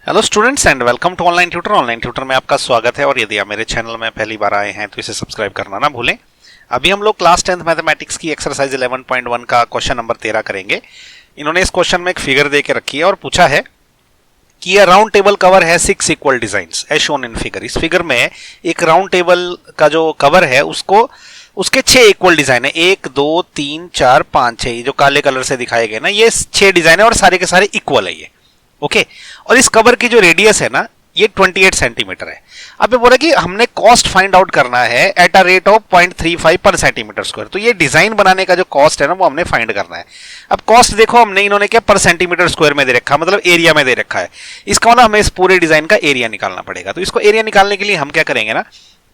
Hello students and welcome to online tutor. Online tutor में आपका स्वागत है और यदि आप मेरे चैनल में पहली बार आए हैं तो इसे सब्सक्राइब करना ना भूलें। अभी हम लोग क्लास 10th मैथमेटिक्स की एक्सरसाइज 11.1 का क्वेश्चन नंबर 13 करेंगे। इन्होंने इस क्वेश्चन में एक फिगर दे के रखी है और पूछा है कि यह राउंड टेबल कवर है 6 equal designs as shown in figure. इस फिगर में एक राउंड टेबल का जो कवर है उसको उसके 6 इक्वल डिजाइन है, 1 2 3 4 5 6, ये जो काले कलर से दिखाए गए ना ये 6 डिजाइन है और सारे के सारे इक्वल है ये। ओके और इस कवर की जो रेडियस है ना ये 28 सेंटीमीटर है। अब ये बोला कि हमने कॉस्ट फाइंड आउट करना है एट अ रेट ऑफ 0.35 पर सेंटीमीटर स्क्वायर। तो ये डिजाइन बनाने का जो कॉस्ट है ना वो हमने फाइंड करना है। अब कॉस्ट देखो हमने इन्होंने क्या पर सेंटीमीटर स्क्वायर में दे रखा है, मतलब एरिया में दे रखा है। इसका मतलब हमें इस पूरे डिजाइन का एरिया निकालना पड़ेगा। तो इसको एरिया निकालने के लिए हम क्या करेंगे ना,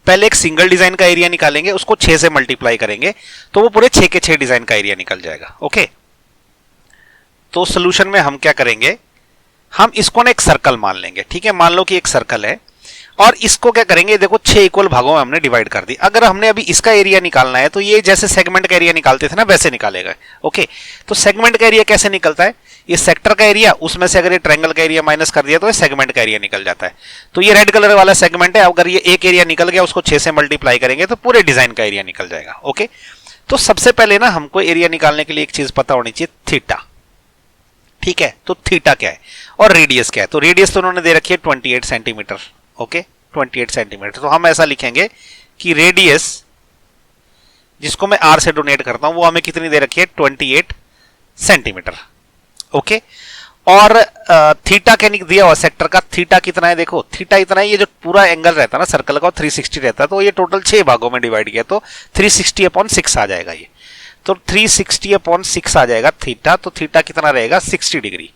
पहले एक सिंगल डिजाइन का एरिया निकालेंगे, उसको 6 से मल्टीप्लाई करेंगे तो वो पूरे 6 के 6 डिजाइन का एरिया निकल जाएगा। ओके तो सोल्यूशन में हम क्या करेंगे, हम इसको ना एक सर्कल मान लेंगे। ठीक है, मान लो कि एक सर्कल है और इसको क्या करेंगे, देखो 6 इक्वल भागों में हमने डिवाइड कर दी। अगर हमने अभी इसका एरिया निकालना है तो ये जैसे सेगमेंट का एरिया निकालते थे ना वैसे निकालेगा। ओके तो सेगमेंट का एरिया कैसे निकलता है, ये सेक्टर का एरिया, उसमें से अगर ये ट्रायंगल का एरिया माइनस कर दिया तो ये सेगमेंट का एरिया निकल जाता है। तो ये रेड कलर वाला सेगमेंट है, अगर ये एक एरिया निकल गया उसको 6 से मल्टीप्लाई करेंगे तो पूरे डिजाइन का एरिया निकल जाएगा। ओके तो सबसे पहले ना हमको एरिया निकालने के लिए एक चीज पता होनी चाहिए, थीटा। ठीक है तो थीटा क्या है और रेडियस क्या है। तो रेडियस तो उन्होंने दे रखी है 28 सेंटीमीटर। ओके 28 सेंटीमीटर, तो हम ऐसा लिखेंगे कि रेडियस जिसको मैं आर से डोनेट करता हूं वो हमें कितनी दे रखी है, 28 सेंटीमीटर। ओके और थीटा क्या दिया हुआ सेक्टर का, थीटा कितना है, देखो थीटा इतना है, ये जो पूरा एंगल रहता है ना सर्कल का 360 रहता है, तो ये टोटल 6 भागों में डिवाइड किया तो 360/6 आ जाएगा ये। तो 360/6 आ जाएगा थीटा। तो थीटा कितना रहेगा, 60 डिग्री।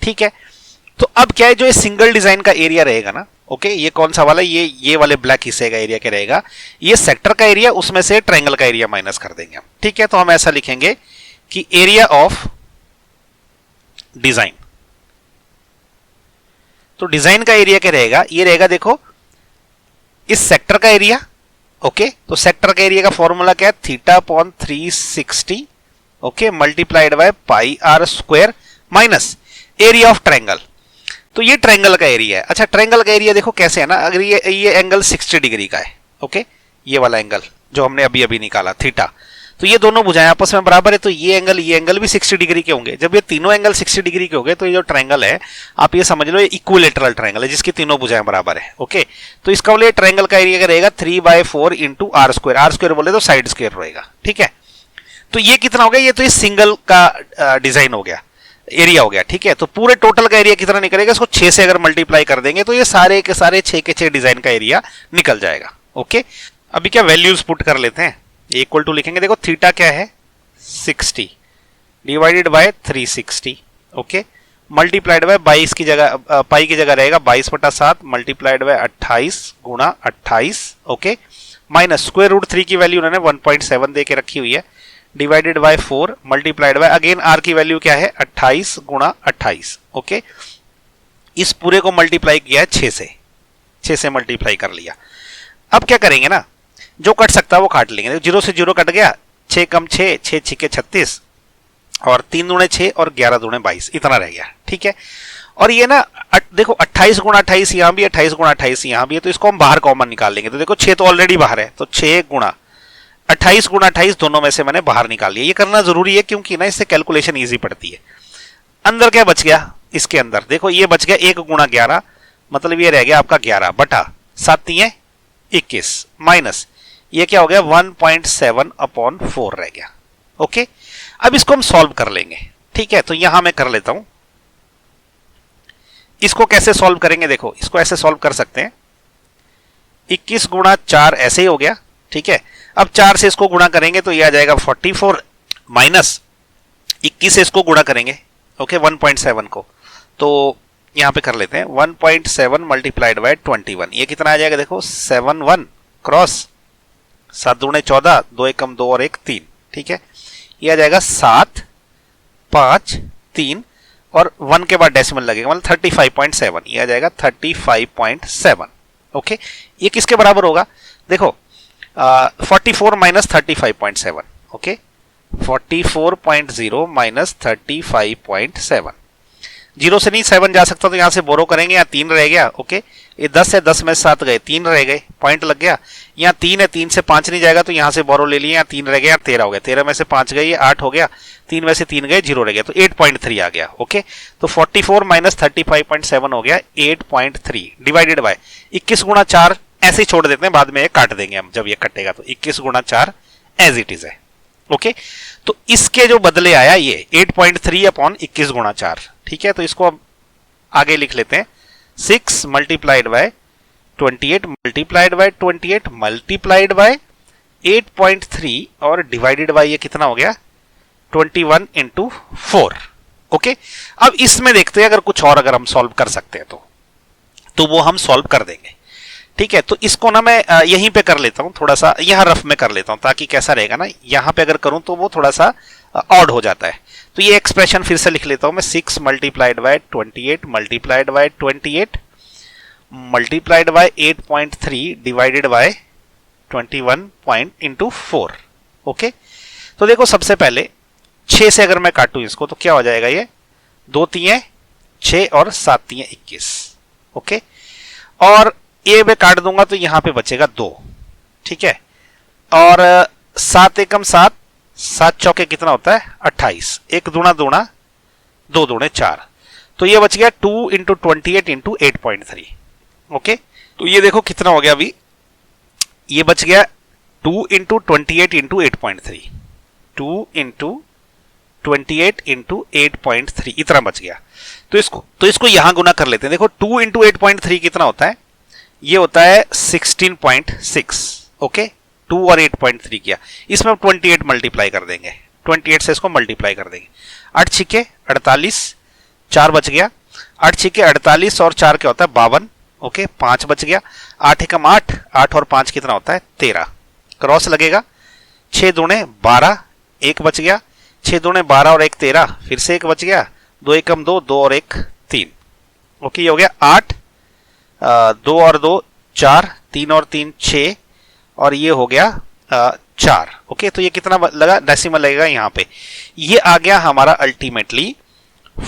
ठीक है तो अब क्या है, जो ये सिंगल डिजाइन का एरिया रहेगा ना, ओके ये कौन सा वाला, ये वाले ब्लैक हिस्से का एरिया क्या रहेगा, ये सेक्टर का एरिया, उसमें से ट्रायंगल का एरिया माइनस कर देंगे हम। ठीक है तो हम ऐसा लिखेंगे कि एरिया ऑफ डिजाइन, तो डिजाइन का एरिया क्या रहेगा, ये रहेगा देखो इस सेक्टर का एरिया। ओके तो सेक्टर का एरिया का फॉर्मूला क्या है, θ/360 okay multiplied by pi r square minus area of triangle. तो ये ट्रायंगल का एरिया है। अच्छा ट्रायंगल का एरिया देखो कैसे है ना, अगर ये एंगल 60 डिग्री का है, ओके ये वाला एंगल जो हमने अभी अभी निकाला थीटा, तो ये दोनों भुजाएं आपस में बराबर है, तो ये एंगल भी 60 डिग्री के होंगे। जब ये तीनों एंगल 60 डिग्री के होंगे तो ये जो ट्रायंगल है आप ये समझ लो ये इक्विलेटरल ट्रायंगल है जिसकी तीनों भुजाएं बराबर है। ओके तो इसका बोले ट्रायंगल का एरिया रहेगा 3/4 into r square. R square बोले तो साइड स्क्वायर रहेगा। ठीक है तो ये कितना हो गया, ये तो ये सिंगल का डिजाइन हो गया, एरिया हो गया। ठीक है तो पूरे टोटल का एरिया कितना निकलेगा, इसको 6 से अगर मल्टीप्लाई कर देंगे तो ये सारे के सारे 6 के 6 डिजाइन का एरिया निकल जाएगा। ओके अभी क्या वैल्यूज पुट कर लेते हैं, इक्वल टू लिखेंगे, देखो थीटा क्या है 60 divided by 360 okay multiplied bye 22 की जगह पाई की जगह रहेगा 22/7 मल्टीप्लाइड बाय 28 गुणा 28 ओके माइनस स्क्वायर रूट 3 की वैल्यू उन्होंने 1.7 दे के रखी हुई है divided by 4 multiplied by again r की वैल्यू क्या है 28 गुणा 28 ओके इस पूरे को मल्टीप्लाई किया है 6 से मल्टीप्लाई कर लिया। अब क्या करेंगे ना, जो कट सकता है वो काट लेंगे। 0 से 0 कट गया, 6 कम 6 6 6 36 और 3 दूने 6 और 11 दूने 22 इतना रह गया। ठीक है और ये ना देखो 28 गुणा 28 यहाँ भी, 28 गुणा 28 यहाँ भी है, तो इसको हम बाहर कॉमन निकाल लेंगे। तो देखो 6 तो ऑलरेडी बाहर है, तो 6 गुणा 28 गुणा 28 दोनों में से मैंने बाहर निकाल लिया। ये करना जरूरी है क्योंकि ना इससे कैलकुलेशन ईजी पड़ती है। अंदर क्या बच गया, इसके अंदर देखो ये बच गया 1 गुणा 11, मतलब ये रह गया आपका 11 बटा 7 21 माइनस ये क्या हो गया 1.7/4 रह गया। ओके अब इसको हम सॉल्व कर लेंगे। ठीक है तो यहां मैं कर लेता हूं, इसको कैसे सॉल्व करेंगे, देखो इसको ऐसे सॉल्व कर सकते हैं 21 गुणा 4 ऐसे ही हो गया। ठीक है अब 4 से इसको गुणा करेंगे तो ये आ जाएगा 44 माइनस 21 से इसको गुणा करेंगे ओके 1.7 को, तो यहां पे कर लेते हैं 1.7 मल्टीप्लाइड बाय 21 ये कितना आ जाएगा, देखो 71 क्रॉस 7 दूने 14 2 एकम 2 और 1 3। ठीक है ये आ जाएगा 7 5 3 और 1 के बाद डेसिमल लगेगा मतलब 35.7 ये आ जाएगा 35.7 ओके ये किसके बराबर होगा, देखो 44 माइनस 35.7 ओके 44.0 माइनस 35.7 0 से नहीं 7 जा सकता, तो यहाँ से बोरो करेंगे, यहाँ 3 रह गया। ओके, ये 10 है, 10 में 7 गए, 3 रह गए, पॉइंट लग गया। यहाँ 3 है, 3 से 5 नहीं जाएगा, तो यहाँ से बोरो ले लिए, यहाँ 3 रह गया, 13 हो गया, 13 में से 5 गए, ये 8 हो गया, 3 में से 3 गए, 0 रह गया, तो 8.3 आ गया। ओके, तो 44 माइनस 35.7 हो गया 8.3 डिवाइडेड बाय 21 गुणा 4, ऐसे ही छोड़ देते हैं, बाद में ये काट देंगे हम, जब ये कटेगा तो 21 गुणा 4 एज इट इज है। ओके, तो इसके जो बदले आया ये 8.3 अपॉन 21 गुणा 4। ठीक है, तो इसको अब आगे लिख लेते हैं, 6 multiplied by 28 multiplied by 28 multiplied by 8.3 और डिवाइडेड बाय ये कितना हो गया 21 इंटू 4। ओके, अब इसमें देखते हैं अगर कुछ और अगर हम सॉल्व कर सकते हैं तो वो हम सॉल्व कर देंगे। ठीक है, तो इसको ना मैं यहीं पे कर लेता हूं, थोड़ा सा यहां रफ में कर लेता हूं, ताकि कैसा रहेगा ना, यहां पे अगर करूं तो वो थोड़ा सा ऑड हो जाता है। तो ये एक्सप्रेशन फिर से लिख लेता हूं मैं, 6 multiplied by 28 multiplied by 28 multiplied by 8.3 divided by 21 point into 4। Okay, तो देखो सबसे पहले 6 से अगर मैं काटूं इसको तो क्या हो जाएगा, ये 2 3 6 और 7 3 21। ओके, और ए में काट दूंगा तो यहां पे बचेगा 2। ठीक है, और 7 एकम 7, 7 चौके कितना होता है 28, 1 दूना दूना 2 दूने 4, तो ये बच गया 2 इंटू 28 इंटू 8.3। ओके, तो ये देखो कितना हो गया अभी, ये बच गया 2 इंटू 28 इंटू 8.3, 2 इंटू 28 इंटू 8.3 इतना बच गया। तो इसको यहां गुना कर लेते हैं। देखो 2 इंटू 8.3 कितना होता है, ये होता है 16.6। ओके, 2 और 8.3 किया, इसमें 28 मल्टीप्लाई कर देंगे, 28 से इसको मल्टीप्लाई कर देंगे, 8 छिके 48, 4 बच गया, 8 छिके 48 और 4 क्या होता है 52। ओके, 5 बच गया, 8 एकम 8, 8 और 5 कितना होता है 13, क्रॉस लगेगा, 6 दूने 12, 1 बच गया, 6 दूने 12 और 1 13, फिर से 1 बच गया, 2 एकम 2, 2 और 1 3। ओके, ये हो गया 8, 2 और 2 4, 3 और 3 6, और ये हो गया 4। ओके, तो ये कितना लगा, डेसिमल लगेगा यहाँ पे, ये आ गया हमारा अल्टीमेटली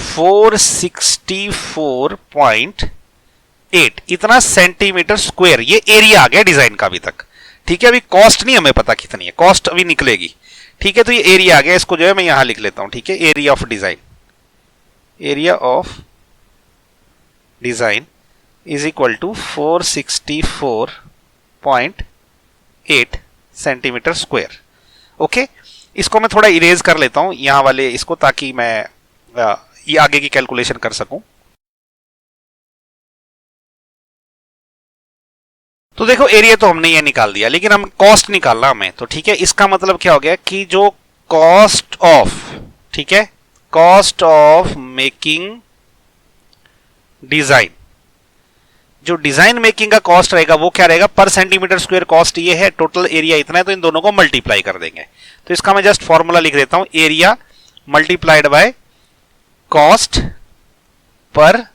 464.8 इतना सेंटीमीटर स्क्वायर, ये एरिया आ गया डिजाइन का अभी तक। ठीक है, अभी कॉस्ट नहीं हमें पता कितनी है, कॉस्ट अभी निकलेगी। ठीक है, तो ये एरिया आ गया, इसको जो है मैं यहां लिख लेता हूं। ठीक है, area of design, area of design is equal to 464.8 centimetre square. Okay, इसको मैं थोड़ा इरेज कर लेता हूं यहां वाले इसको, ताकि मैं ये आगे की कैलकुलेशन कर सकूं। तो देखो एरिया तो हमने ये निकाल दिया, लेकिन हम कॉस्ट निकालना हमें, तो ठीक है, इसका मतलब क्या हो गया कि जो कॉस्ट ऑफ, ठीक है, कॉस्ट ऑफ मेकिंग डिजाइन, जो डिजाइन मेकिंग का कॉस्ट रहेगा वो क्या रहेगा, पर सेंटीमीटर स्क्वायर कॉस्ट ये है, टोटल एरिया इतना है, तो इन दोनों को मल्टीप्लाई कर देंगे। तो इसका मैं जस्ट फॉर्मूला लिख देता हूं, area multiplied by cost per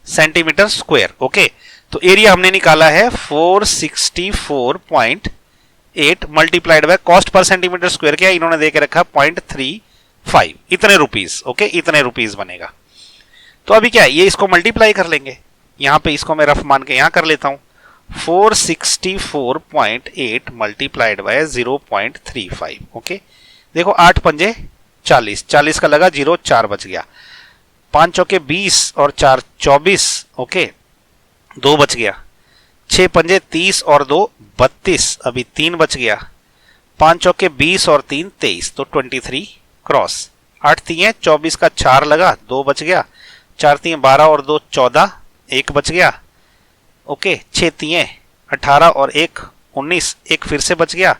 centimetre square. Okay, तो एरिया हमने निकाला है 464.8 multiplied by cost per centimetre square, क्या इन्होंने दे के रखा 0.35, इतने रुपीस। ओके, इतने रुपीस बनेगा। तो अभी क्या है, ये इसको मल्टीप्लाई कर लेंगे, यहां पे इसको मैं रफ मान के यहां कर लेता हूं, 464.8 मल्टीप्लाइड बाय 0.35। ओके, देखो 8 पंजे 40, 40 का लगा 0, 4 बच गया, 5 चौके 20 और 4 24। ओके, 2 बच गया, 6 पंजे 30 और 2 32, अभी 3 बच गया, 5 चौके 20 और 3 23, तो 23 क्रॉस, 8 3 24 का 4 लगा, 2 बच गया, 4 3 12 और 2 14, 1 बच गया। ओके, 6 3 18 और 1 19, 1 फिर से बच गया,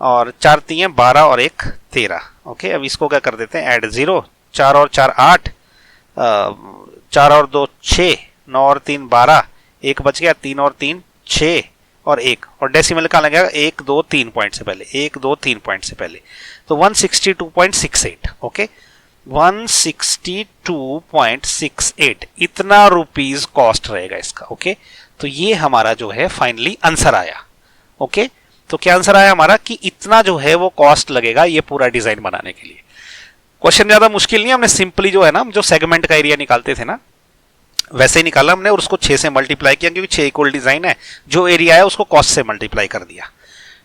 और 4 3 12 और 1 13। ओके, अब इसको क्या कर देते हैं, ऐड 0, 4 और 4 8, 4 और 2 6, 9 और 3 12, 1 बच गया, 3 और 3 6 और 1, और डेसिमल कहाँ लगेगा 1 2 3 पॉइंट से पहले, 1 2 3 पॉइंट से पहले, तो 162.68। ओके, 162.68 इतना रुपीस कॉस्ट रहेगा इसका। ओके, तो ये हमारा जो है फाइनली आंसर आया। ओके, तो क्या आंसर आया हमारा कि इतना जो है वो कॉस्ट लगेगा ये पूरा डिजाइन बनाने के लिए। क्वेश्चन ज़्यादा मुश्किल नहीं है, हमने सिंपली जो है ना, जो सेगमेंट का एरिया निकालते थे ना वैसे ही निकाला हमने, और उसको 6 से मल्टीप्लाई किया, क्योंकि 6 इक्वल डिजाइन है, जो एरिया है उसको कॉस्ट से मल्टीप्लाई कर दिया।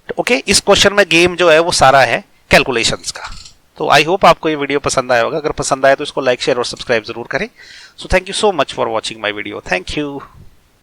तो ओके, इस क्वेश्चन में गेम जो है वो सारा है कैलकुलेशंस का। तो आई होप आपको ये वीडियो पसंद आया होगा। अगर पसंद आया तो इसको लाइक, शेयर और सब्सक्राइब जरूर करें। So thank you so much for watching my video. Thank you.